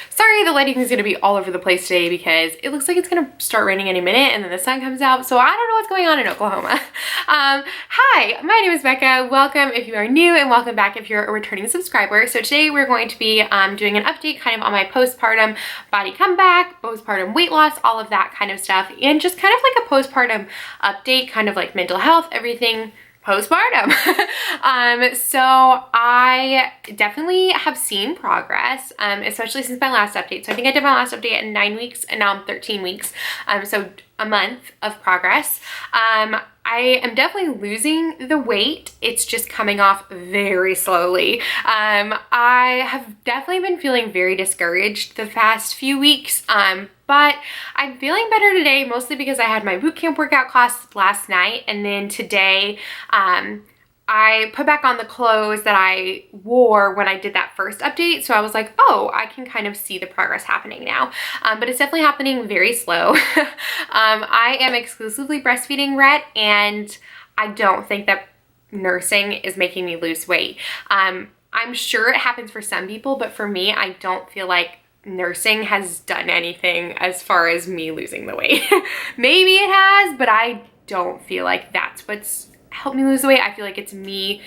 Sorry, the lighting is gonna be all over the place today because it looks like it's gonna start raining any minute and then the sun comes out, so I don't know what's going on in Oklahoma. Hi, my name is Becca. Welcome if you are new and welcome back if you're a returning subscriber. So today we're going to be doing an update kind of on my postpartum body comeback, postpartum weight loss, all of that kind of stuff, and just kind of like a postpartum update, kind of like mental health, everything postpartum. So I definitely have seen progress, especially since my last update. So I think I did my last update at 9 weeks and now I'm 13 weeks. So a month of progress. I am definitely losing the weight. It's just coming off very slowly. I have definitely been feeling very discouraged the past few weeks, but I'm feeling better today, mostly because I had my boot camp workout class last night, and then today I put back on the clothes that I wore when I did that first update. So I was like, oh, I can kind of see the progress happening now. But it's definitely happening very slow. I am exclusively breastfeeding Rhett, and I don't think that nursing is making me lose weight. I'm sure it happens for some people, but for me, I don't feel like nursing has done anything as far as me losing the weight. Maybe it has, but I don't feel like that's what's helped me lose the weight. I feel like it's me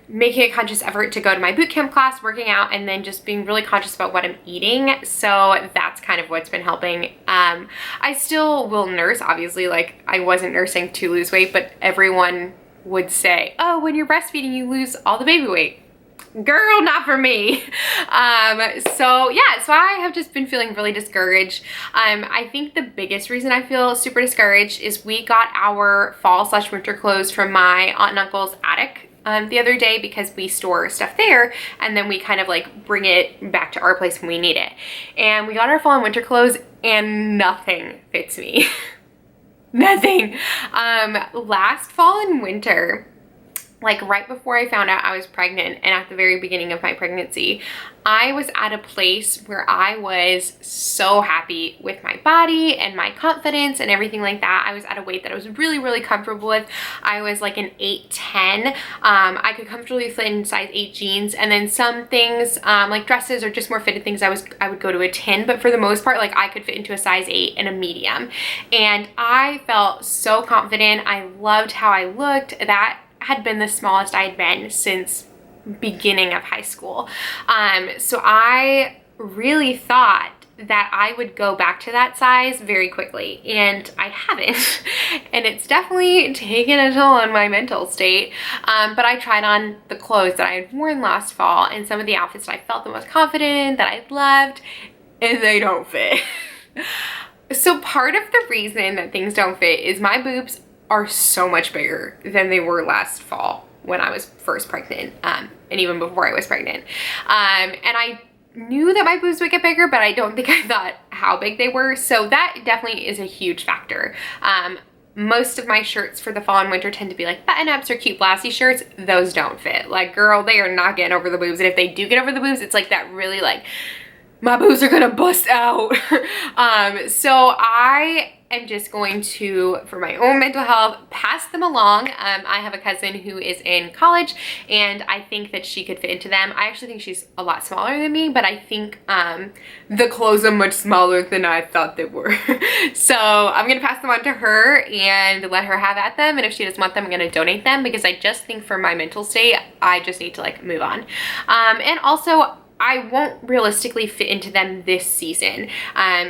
making a conscious effort to go to my boot camp class, working out, and then just being really conscious about what I'm eating. So that's kind of what's been helping. I still will nurse, obviously, like I wasn't nursing to lose weight, but everyone would say, oh, when you're breastfeeding, you lose all the baby weight. Girl, not for me. So I have just been feeling really discouraged. I think the biggest reason I feel super discouraged is we got our fall/winter clothes from my aunt and uncle's attic the other day because we store stuff there and then we kind of like bring it back to our place when we need it. And we got our fall and winter clothes and nothing fits me. Nothing. Last fall and winter, like right before I found out I was pregnant and at the very beginning of my pregnancy, I was at a place where I was so happy with my body and my confidence and everything like that. I was at a weight that I was really, really comfortable with. I was like an 8'10". I could comfortably fit in size 8 jeans, and then some things like dresses or just more fitted things I would go to a 10, but for the most part, like I could fit into a size 8 and a medium. And I felt so confident. I loved how I looked. That had been the smallest I had been since beginning of high school. So I really thought that I would go back to that size very quickly, and I haven't. And it's definitely taken a toll on my mental state. But I tried on the clothes that I had worn last fall and some of the outfits that I felt the most confident in, that I loved, and they don't fit. So part of the reason that things don't fit is my boobs are so much bigger than they were last fall when I was first pregnant, and even before I was pregnant. And I knew that my boobs would get bigger, but I don't think I thought how big they were. So that definitely is a huge factor. Most of my shirts for the fall and winter tend to be like button-ups or cute blousy shirts. Those don't fit. Like, girl, they are not getting over the boobs. And if they do get over the boobs, it's like that really like, my boobs are gonna bust out. So I am just going to, for my own mental health, pass them along. I have a cousin who is in college, and I think that she could fit into them. I actually think she's a lot smaller than me, but I think the clothes are much smaller than I thought they were. So I'm gonna pass them on to her and let her have at them, and if she doesn't want them, I'm gonna donate them, because I just think for my mental state, I just need to like move on. And also, I won't realistically fit into them this season.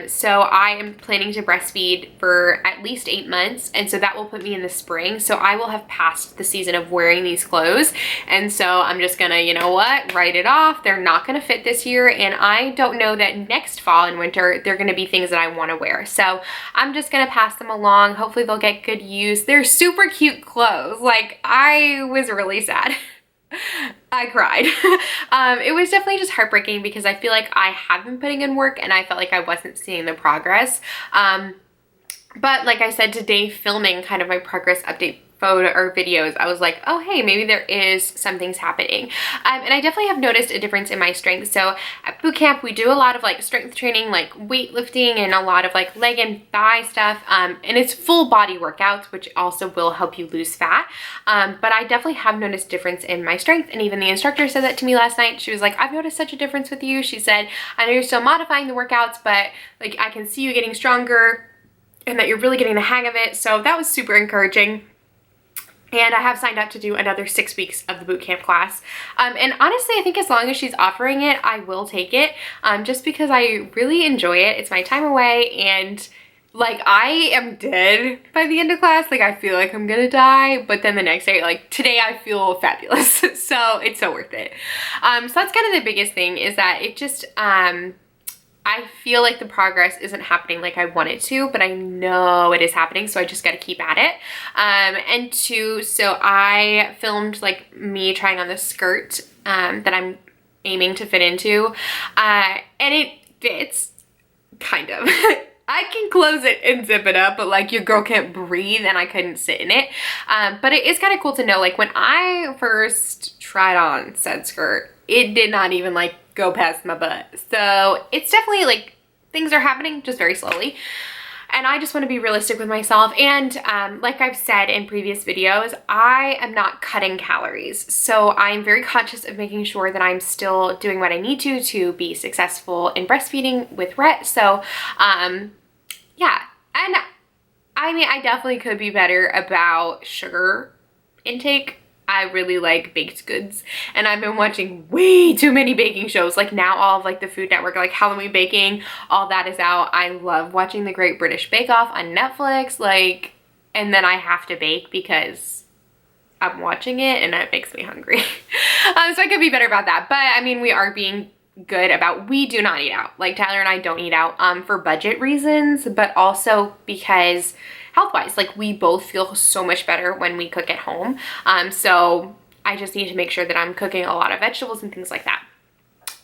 So I am planning to breastfeed for at least 8 months. And so that will put me in the spring. So I will have passed the season of wearing these clothes. And so I'm just gonna, you know what, write it off. They're not gonna fit this year. And I don't know that next fall and winter, they're gonna be things that I wanna wear. So I'm just gonna pass them along. Hopefully they'll get good use. They're super cute clothes. Like, I was really sad. I cried. It was definitely just heartbreaking because I feel like I have been putting in work and I felt like I wasn't seeing the progress. But like I said today, filming kind of my progress update photo or videos, I was like, oh, hey, maybe there is some things happening. And I definitely have noticed a difference in my strength. So at boot camp, we do a lot of like strength training, like weightlifting and a lot of like leg and thigh stuff. And it's full body workouts, which also will help you lose fat. But I definitely have noticed difference in my strength. And even the instructor said that to me last night. She was like, I've noticed such a difference with you. She said, I know you're still modifying the workouts, but like I can see you getting stronger and that you're really getting the hang of it. So that was super encouraging. And I have signed up to do another 6 weeks of the boot camp class. And honestly, I think as long as she's offering it, I will take it, just because I really enjoy it. It's my time away, and like I am dead by the end of class. Like I feel like I'm gonna die, but then the next day, like today, I feel fabulous. So it's so worth it. So that's kind of the biggest thing, is that it just, I feel like the progress isn't happening like I want it to, but I know it is happening, so I just got to keep at it. And two, so I filmed like me trying on the skirt that I'm aiming to fit into, and it fits, kind of. I can close it and zip it up, but like your girl can't breathe and I couldn't sit in it. But it is kind of cool to know, like when I first tried on said skirt, it did not even like go past my butt. So it's definitely like things are happening just very slowly. And I just want to be realistic with myself. And like I've said in previous videos, I am not cutting calories. So I'm very conscious of making sure that I'm still doing what I need to be successful in breastfeeding with Rhett. So yeah, and I mean, I definitely could be better about sugar intake. I really like baked goods, and I've been watching way too many baking shows. Like now all of like the Food Network, like Halloween baking, all that is out. I love watching the Great British Bake Off on Netflix, like, and then I have to bake because I'm watching it and it makes me hungry. So I could be better about that. But I mean, we are being good about, we do not eat out. Like Tyler and I don't eat out for budget reasons, but also because health-wise, like we both feel so much better when we cook at home. So I just need to make sure that I'm cooking a lot of vegetables and things like that.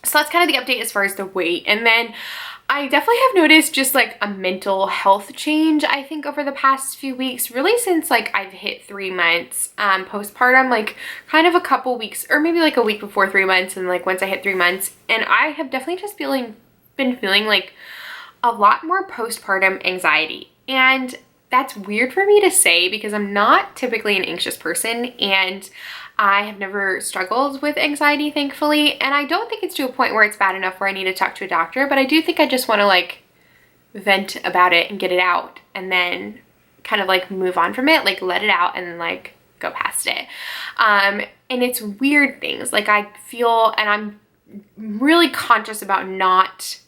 So that's kind of the update as far as the weight. And then I definitely have noticed just like a mental health change, I think, over the past few weeks, really since like I've hit 3 months postpartum, like kind of a couple weeks or maybe like a week before 3 months, and like once I hit 3 months. And I have definitely just been feeling like a lot more postpartum anxiety. And that's weird for me to say because I'm not typically an anxious person, and I have never struggled with anxiety, thankfully. And I don't think it's to a point where it's bad enough where I need to talk to a doctor, but I do think I just want to like vent about it and get it out, and then kind of like move on from it, like let it out and then like go past it. And it's weird things. Like I feel, and I'm really conscious about not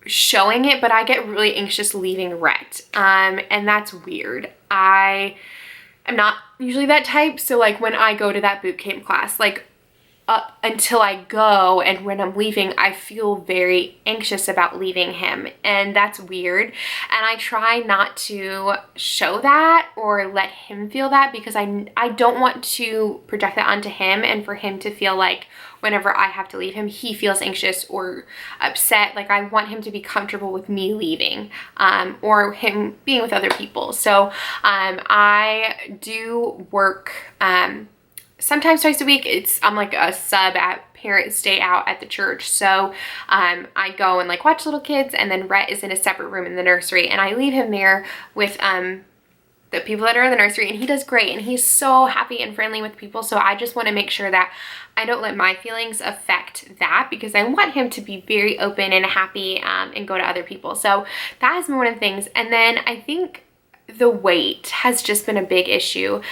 showing it, but I get really anxious leaving Rhett. And that's weird. I am not usually that type. So like when I go to that boot camp class, like up until I go and when I'm leaving, I feel very anxious about leaving him, and that's weird. And I try not to show that or let him feel that because I don't want to project that onto him and for him to feel like whenever I have to leave him, he feels anxious or upset. Like I want him to be comfortable with me leaving or him being with other people. So I do work sometimes twice a week. I'm like a sub at Parents Day Out at the church. So I go and like watch little kids, and then Rhett is in a separate room in the nursery, and I leave him there with the people that are in the nursery, and he does great, and he's so happy and friendly with people. So I just want to make sure that I don't let my feelings affect that, because I want him to be very open and happy and go to other people. So that has been one of the things. And then I think the weight has just been a big issue.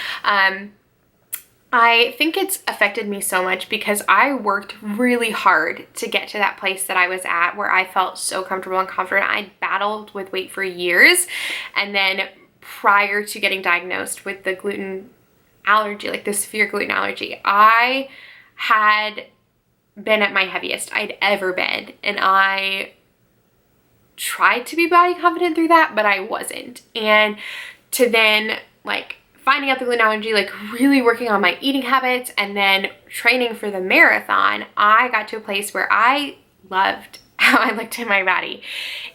I think it's affected me so much because I worked really hard to get to that place that I was at where I felt so comfortable and confident. I battled with weight for years, and then prior to getting diagnosed with the gluten allergy, like the severe gluten allergy, I had been at my heaviest I'd ever been, and I tried to be body confident through that, but I wasn't. And to then like finding out the gluten allergy, like really working on my eating habits, and then training for the marathon, I got to a place where I loved how I looked in my body.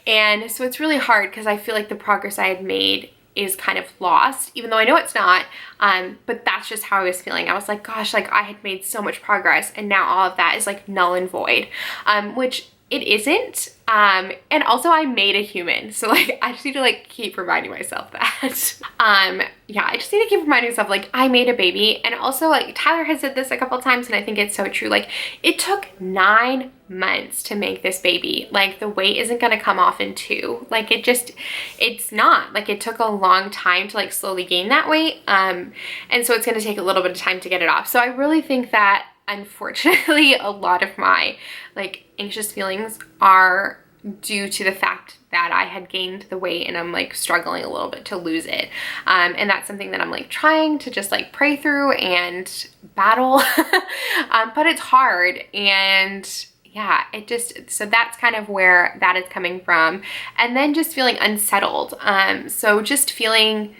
And so it's really hard because I feel like the progress I had made is kind of lost, even though I know it's not. But that's just how I was feeling. I was like, gosh, like I had made so much progress and now all of that is like null and void, which it isn't. And also I made a human. So like, I just need to like keep reminding myself that. Yeah, I just need to keep reminding myself like I made a baby. And also like Tyler has said this a couple times and I think it's so true. Like it took 9 months to make this baby. Like the weight isn't gonna come off in 2. Like it's not. Like it took a long time to like slowly gain that weight. And so it's gonna take a little bit of time to get it off. So I really think that unfortunately a lot of my like anxious feelings are due to the fact that I had gained the weight and I'm like struggling a little bit to lose it. And that's something that I'm like trying to just like pray through and battle. But it's hard, and yeah, it just, so that's kind of where that is coming from. And then just feeling unsettled. So just feeling,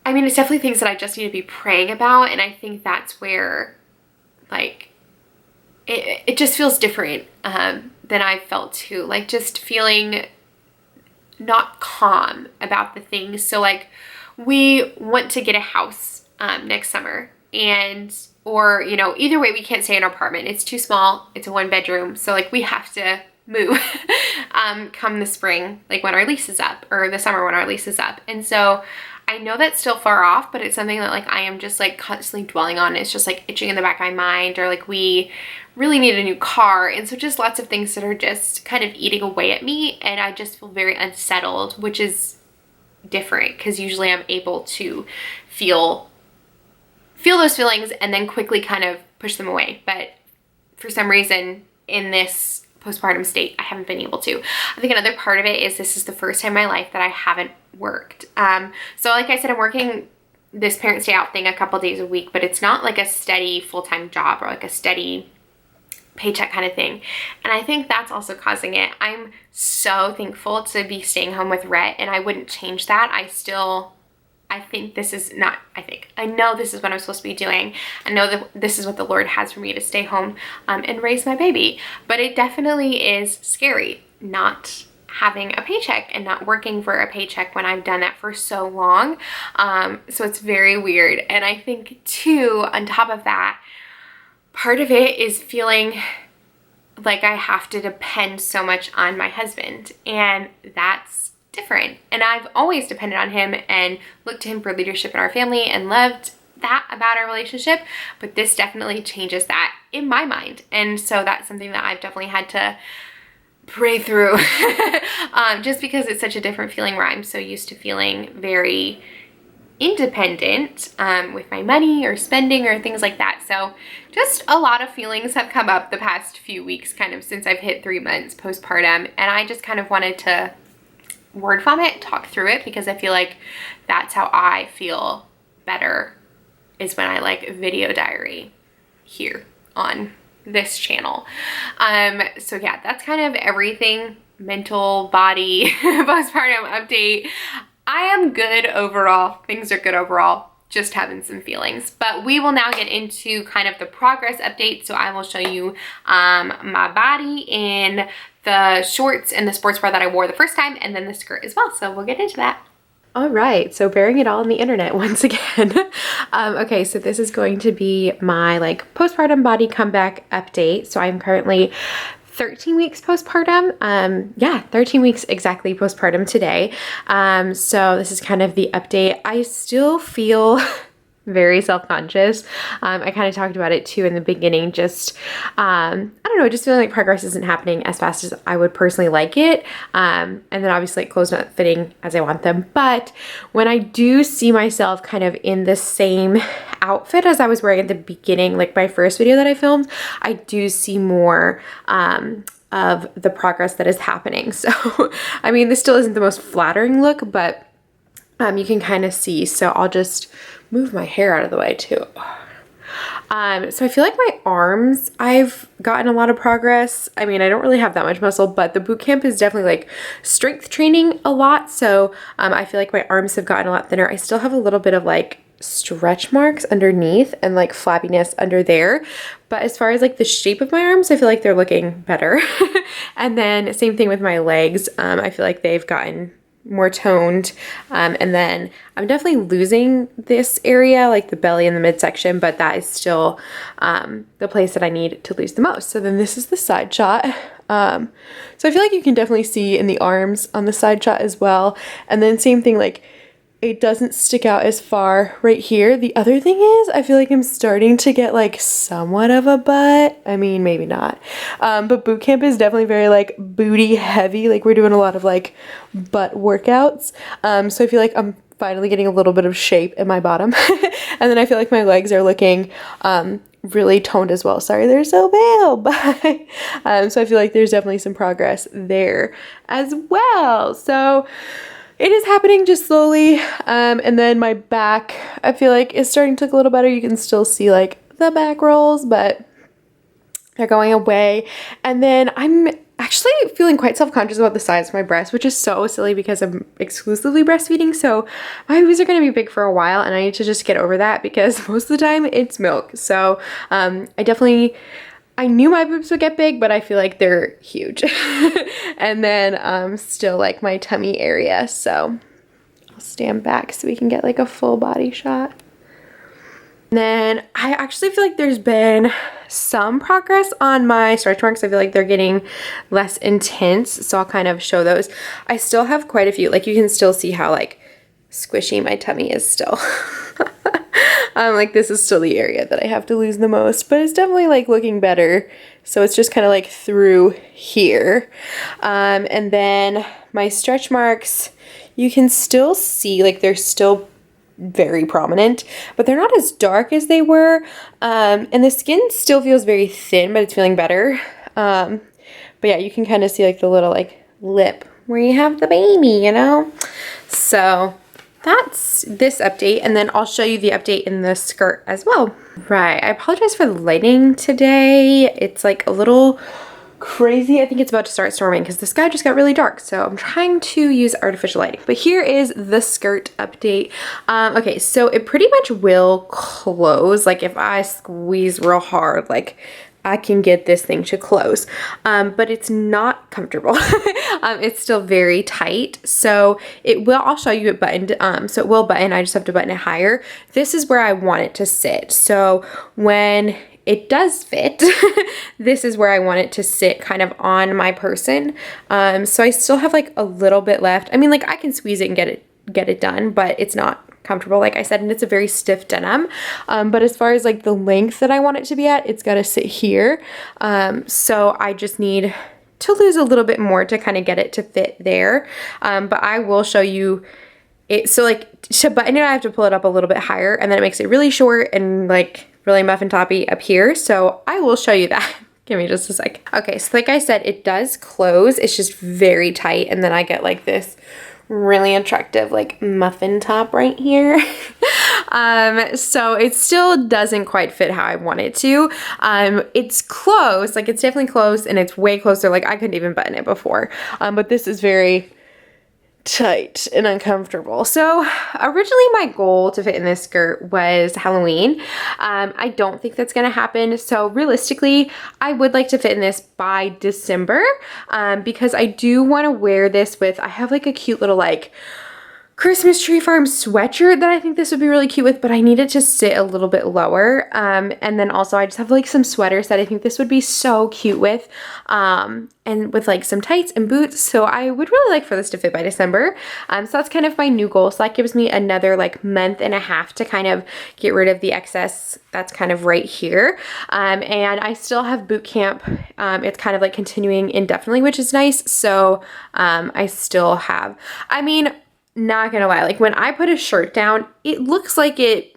I mean, it's definitely things that I just need to be praying about. And I think that's where like, it just feels different than I felt too. Like just feeling not calm about the things. So like we want to get a house next summer, and or you know, either way we can't stay in our apartment. It's too small. It's a 1-bedroom. So like we have to move come the spring, like when our lease is up, or the summer when our lease is up. And so I know that's still far off, but it's something that like I am just like constantly dwelling on. It's just like itching in the back of my mind, or like we really need a new car. And so just lots of things that are just kind of eating away at me, and I just feel very unsettled, which is different because usually I'm able to feel those feelings and then quickly kind of push them away. But for some reason in this postpartum state, I haven't been able to. I think another part of it is this is the first time in my life that I haven't worked. So like I said, I'm working this parent stay out thing a couple days a week, but it's not like a steady full-time job or like a steady paycheck kind of thing. And I think that's also causing it. I'm so thankful to be staying home with Rhett, and I wouldn't change that. I know this is what I'm supposed to be doing. I know that this is what the Lord has for me, to stay home and raise my baby. But it definitely is scary not having a paycheck and not working for a paycheck when I've done that for so long. So it's very weird. And I think too, on top of that, part of it is feeling like I have to depend so much on my husband, and that's different. And I've always depended on him and looked to him for leadership in our family and loved that about our relationship, but this definitely changes that in my mind. And so that's something that I've definitely had to pray through just because it's such a different feeling where I'm so used to feeling very independent with my money or spending or things like that. So just a lot of feelings have come up the past few weeks, kind of since I've hit 3 months postpartum, and I just kind of wanted to word vomit, talk through it, because I feel like that's how I feel better, is when I like video diary here on this channel. So yeah, that's kind of everything. Mental, body, postpartum update. I am good overall. Things are good overall. Just having some feelings. But we will now get into kind of the progress update. So I will show you my body in the shorts and the sports bra that I wore the first time, and then the skirt as well. So we'll get into that. All right, so bearing it all on the internet once again. Okay, so this is going to be my like postpartum body comeback update. So I'm currently 13 weeks postpartum. Yeah, 13 weeks exactly postpartum today. So this is kind of the update. I still feel very self-conscious. I kind of talked about it too in the beginning, just, I don't know, just feeling like progress isn't happening as fast as I would personally like it. And then obviously like clothes not fitting as I want them. But when I do see myself kind of in the same outfit as I was wearing at the beginning, like my first video that I filmed, I do see more, of the progress that is happening. So, I mean, this still isn't the most flattering look, but you can kind of see. So I'll just move my hair out of the way too. So I feel like my arms, I've gotten a lot of progress. I mean, I don't really have that much muscle, but the boot camp is definitely like strength training a lot. So I feel like my arms have gotten a lot thinner. I still have a little bit of like stretch marks underneath and like flabbiness under there. But as far as like the shape of my arms, I feel like they're looking better. And then same thing with my legs. I feel like they've gotten more toned. And then I'm definitely losing this area, like the belly and the midsection, but that is still the place that I need to lose the most. So then this is the side shot. So I feel like you can definitely see in the arms on the side shot as well. And then same thing, like it doesn't stick out as far right here. The other thing is I feel like I'm starting to get like somewhat of a butt. I mean, maybe not. But boot camp is definitely very like booty heavy. Like we're doing a lot of like butt workouts. So I feel like I'm finally getting a little bit of shape in my bottom. And then I feel like my legs are looking really toned as well. Sorry, they're so pale, but so I feel like there's definitely some progress there as well. So it is happening just slowly. And then my back, I feel like is starting to look a little better. You can still see like the back rolls, but they're going away. And then I'm actually feeling quite self-conscious about the size of my breasts, which is so silly because I'm exclusively breastfeeding. So my boobs are going to be big for a while and I need to just get over that because most of the time it's milk. So I knew my boobs would get big, but I feel like they're huge. And then still like my tummy area. So I'll stand back so we can get like a full body shot. And then I actually feel like there's been some progress on my stretch marks. I feel like they're getting less intense. So I'll kind of show those. I still have quite a few. Like you can still see how like squishy my tummy is still. Like this is still the area that I have to lose the most, but it's definitely like looking better. So it's just kind of like through here. And then my stretch marks, you can still see like they're still very prominent, but they're not as dark as they were. And the skin still feels very thin, but it's feeling better. But yeah, you can kind of see like the little like lip where you have the baby, you know? So that's this update, and then I'll show you the update in the skirt as well. Right, I apologize for the lighting today. It's like a little crazy. I think it's about to start storming because the sky just got really dark, so I'm trying to use artificial lighting. But here is the skirt update. Okay, so it pretty much will close. Like if I squeeze real hard, like I can get this thing to close, but it's not comfortable. It's still very tight. So it will, I'll show you it buttoned. So it will button, I just have to button it higher. This is where I want it to sit. So when it does fit, this is where I want it to sit kind of on my person. So I still have like a little bit left. I mean, like I can squeeze it and get it done, but it's not comfortable, like I said, and it's a very stiff denim. But as far as like the length that I want it to be at, it's got to sit here. So I just need to lose a little bit more to kind of get it to fit there. But I will show you it. So like to button it, I have to pull it up a little bit higher, and then it makes it really short and like really muffin toppy up here. So I will show you that. Give me just a sec. Okay, so like I said, it does close. It's just very tight, and then I get like this really attractive like muffin top right here. So it still doesn't quite fit how I want it to. It's close, like it's definitely close, and it's way closer. Like I couldn't even button it before. But this is very tight and uncomfortable. So originally my goal to fit in this skirt was Halloween. I don't think that's gonna happen. So realistically, I would like to fit in this by December, because I do want to wear this with, I have like a cute little like Christmas Tree Farm sweatshirt that I think this would be really cute with, but I need it to sit a little bit lower. And then also I just have like some sweaters that I think this would be so cute with, and with like some tights and boots. So I would really like for this to fit by December. So that's kind of my new goal. So that gives me another like month and a half to kind of get rid of the excess that's kind of right here. And I still have boot camp. It's kind of like continuing indefinitely, which is nice. So I still have, I mean, not gonna lie, like when I put a shirt down, it looks like it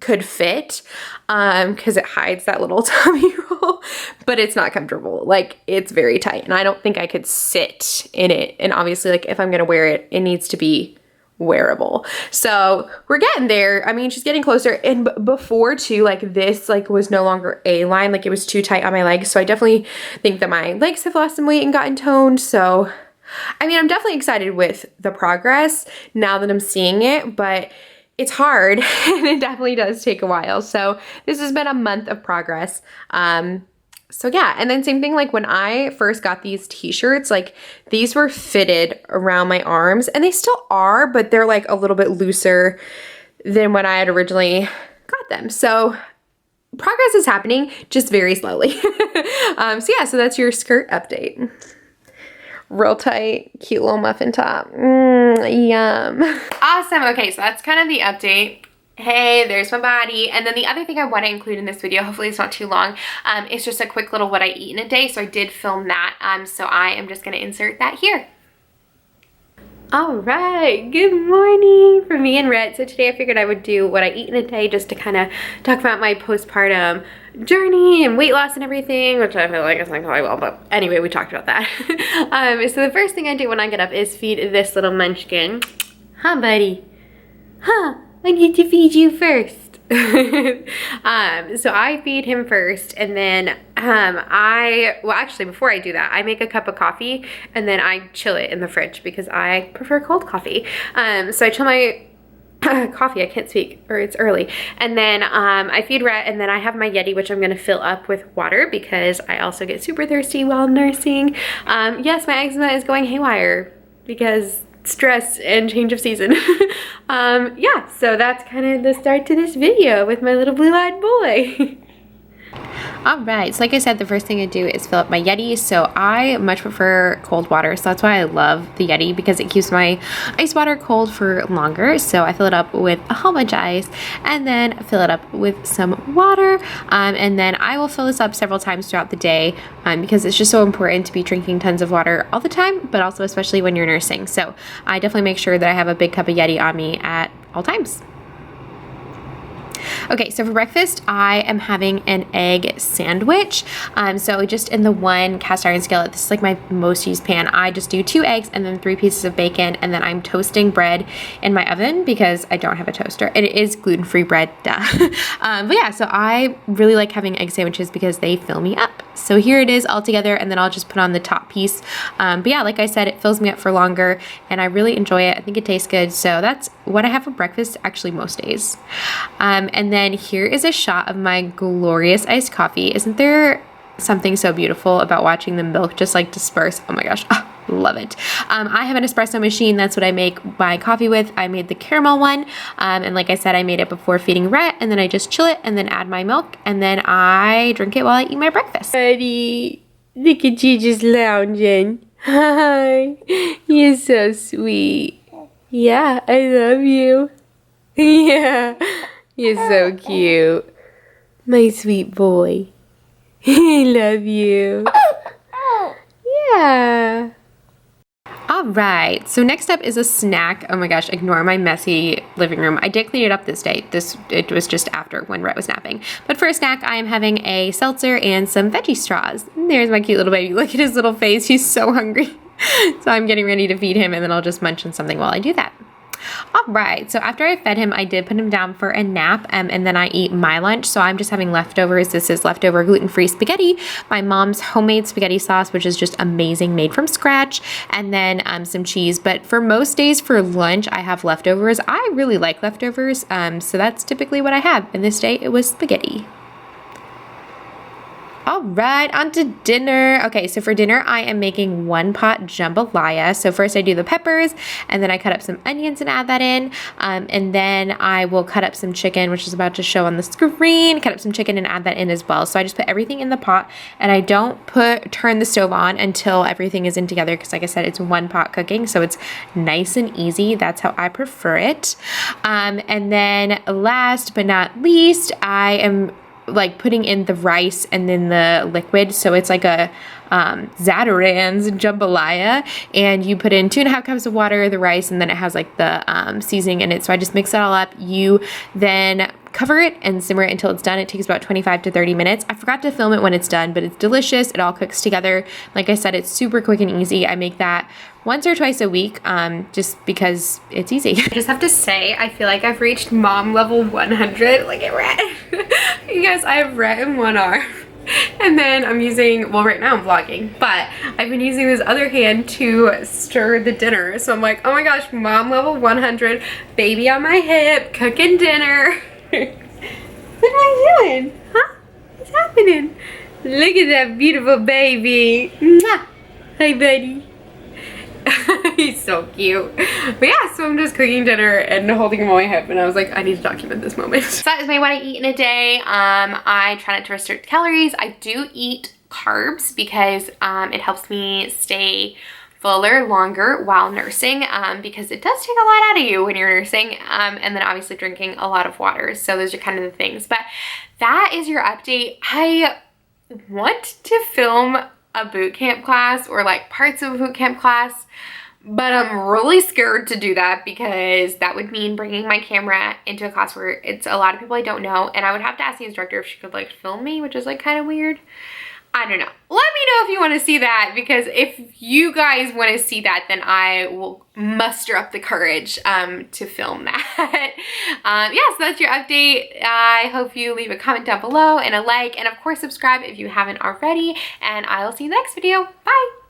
could fit, because it hides that little tummy roll, but it's not comfortable. Like it's very tight, and I don't think I could sit in it. And obviously, like if I'm gonna wear it, it needs to be wearable. So we're getting there. I mean, she's getting closer. And before too, like this like was no longer A-line, like it was too tight on my legs. So I definitely think that my legs have lost some weight and gotten toned. So I mean, I'm definitely excited with the progress now that I'm seeing it, but it's hard and it definitely does take a while. So this has been a month of progress. So yeah, and then same thing, like when I first got these t-shirts, like these were fitted around my arms, and they still are, but they're like a little bit looser than when I had originally got them. So progress is happening, just very slowly. So yeah, so that's your skirt update. Real tight, cute little muffin top. Yum. Awesome. Okay, so that's kind of the update. Hey, there's my body. And then the other thing I want to include in this video, hopefully it's not too long, it's just a quick little what I eat in a day. So I did film that. So I am just going to insert that here. All right, good morning from me and Rhett. So today I figured I would do what I eat in a day just to kind of talk about my postpartum journey and weight loss and everything, which I feel like it's not going well, but anyway, we talked about that. So the first thing I do when I get up is feed this little munchkin. Huh, buddy? Huh, I need to feed you first. So I feed him first, and then well actually before I do that, I make a cup of coffee and then I chill it in the fridge because I prefer cold coffee. So I chill my coffee, I can't speak, or it's early, and then I feed Rhett, and then I have my Yeti, which I'm going to fill up with water because I also get super thirsty while nursing. Yes, my eczema is going haywire because stress and change of season. Yeah, so that's kind of the start to this video with my little blue-eyed boy. Alright, so like I said, the first thing I do is fill up my Yeti. So I much prefer cold water, so that's why I love the Yeti, because it keeps my ice water cold for longer. So I fill it up with a whole bunch of ice and then fill it up with some water, and then I will fill this up several times throughout the day, because it's just so important to be drinking tons of water all the time, but also especially when you're nursing. So I definitely make sure that I have a big cup of Yeti on me at all times. Okay, so for breakfast, I am having an egg sandwich. So just in the one cast iron skillet, this is like my most used pan, I just do 2 eggs and then 3 pieces of bacon, and then I'm toasting bread in my oven because I don't have a toaster, and it is gluten-free bread, duh. But yeah, so I really like having egg sandwiches because they fill me up. So here it is all together, and then I'll just put on the top piece. But yeah, like I said, it fills me up for longer, and I really enjoy it. I think it tastes good. So that's what I have for breakfast, actually most days. And then here is a shot of my glorious iced coffee. Isn't there something so beautiful about watching the milk just like disperse? Oh my gosh, love it. I have an espresso machine. That's what I make my coffee with. I made the caramel one, and like I said, I made it before feeding Rhett, and then I just chill it and then add my milk, and then I drink it while I eat my breakfast. Buddy, look at you just lounging. Hi, you're so sweet. Yeah, I love you. Yeah, you're so cute. My sweet boy. I love you. Yeah. All right, so next up is a snack. Oh my gosh, ignore my messy living room. I did clean it up this day. It was just after when Rhett was napping. But for a snack, I am having a seltzer and some veggie straws. And there's my cute little baby. Look at his little face. He's so hungry. So I'm getting ready to feed him, and then I'll just munch on something while I do that. All right, so after I fed him, I did put him down for a nap, and then I eat my lunch. So I'm just having leftovers. This is leftover gluten-free spaghetti, my mom's homemade spaghetti sauce, which is just amazing, made from scratch, and then some cheese. But for most days for lunch, I have leftovers. I really like leftovers, so that's typically what I have. And this day, it was spaghetti. All right, on to dinner. Okay, so for dinner, I am making 1 pot jambalaya. So first I do the peppers, and then I cut up some onions and add that in. And then I will cut up some chicken, which is about to show on the screen, cut up some chicken and add that in as well. So I just put everything in the pot, and I don't turn the stove on until everything is in together, because like I said, it's 1 pot cooking, so it's nice and easy. That's how I prefer it. And then last but not least, I am like putting in the rice and then the liquid. So it's like a Zatarain's jambalaya, and you put in 2.5 cups of water, the rice, and then it has like the seasoning in it. So I just mix it all up. You then cover it and simmer it until it's done. It takes about 25 to 30 minutes. I forgot to film it when it's done, but it's delicious. It all cooks together. Like I said, it's super quick and easy. I make that once or twice a week, just because it's easy. I just have to say, I feel like I've reached mom level 100. Look at Rhett. You guys, I have Rhett in one arm. And then I'm using, well, right now I'm vlogging, but I've been using this other hand to stir the dinner. So I'm like, oh my gosh, mom level 100, baby on my hip, cooking dinner. What am I doing? Huh? What's happening? Look at that beautiful baby. Mwah. Hi, buddy. He's so cute. But yeah, so I'm just cooking dinner and holding him on my hip, and I was like, I need to document this moment. So that is my what I eat in a day. I try not to restrict calories. I do eat carbs because it helps me stay fuller longer while nursing, because it does take a lot out of you when you're nursing, and then obviously drinking a lot of water. So those are kind of the things. But that is your update. I want to film a boot camp class, or like parts of a boot camp class, but I'm really scared to do that because that would mean bringing my camera into a class where it's a lot of people I don't know, and I would have to ask the instructor if she could like film me, which is like kind of weird. I don't know. Let me know if you want to see that, because if you guys want to see that, then I will muster up the courage to film that. Yeah, so that's your update. I hope you leave a comment down below and a like, and of course subscribe if you haven't already, and I will see you in the next video. Bye!